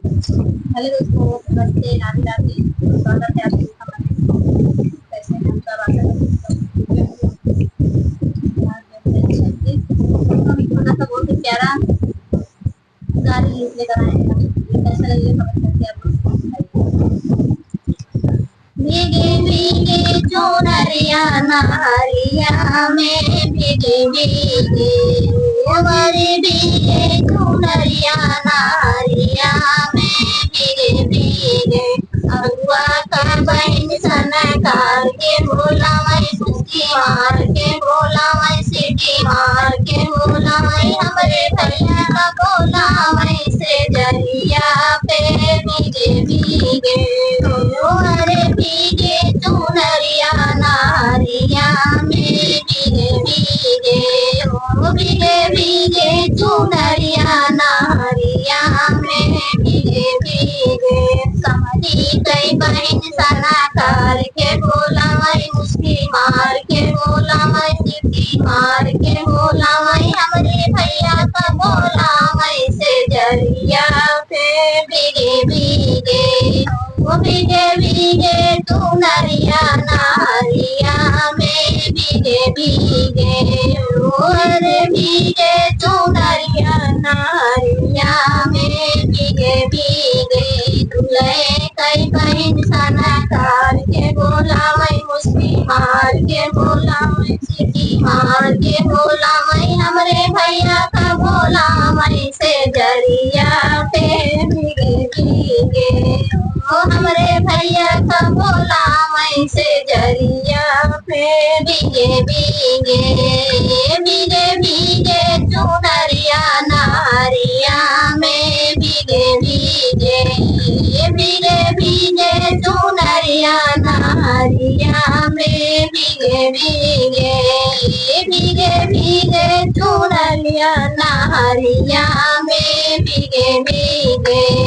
Hello दोस्तों, नमस्ते, राधे राधे। स्वागत है आप सभी का हमारे। कैसे हैं हम सब? आशा करते हैं सब ठीक होंगे। आज जो है चलिए हम एक छोटा सा बहुत ही प्यारा गाने लेकर आए हैं। ये कैसा लगेगा कमेंट करके आप लोग बताइए। भीगे भीगे चुनरिया नारिया में भीगे भीगे हमारे भीगे चुनरिया नारिया में भीगे भीगे अगुआ का बहन सनकार के बोला मैं सुस्ती मार के बोला मैं सीटी मार के बोला मैं हमारे भैया का बोला मैं से जरिया पे भीगे भीगे हमारे भीगे चुनरिया नारिया में भीगे भीगे ओ भीगे भीगे चुनरिया नारिया में भीगे भीगे समझी कई बहन सना कर के बोला मैं मुस्की मार के बोला मैं सिटी मार के बोला मैं हमारे भैया का बोला मैं से जरिया पे भीगे भीगे ओ भीगे भीगे तू नरिया नारिया में भीगे भीगे ओ रे भीगे तू नरिया नारिया में भीगे भीगे तुले कई बहन सना कर के बोला मैं मुस्की मार के बोला मैं सीटी मार के बोला मैं हमारे भैया का बोला मैं से जरिया पे भीगे भीगे ओ हमारे भैया का बोला मैं से जरिया पे भीगे भीगे भीगे भीगे चुनरिया नारिया में भीगे भीगे भीगे भीगे चुनरिया नारिया में भीगे भीगे भीगे भीगे चुनरिया नारिया में भीगे भीगे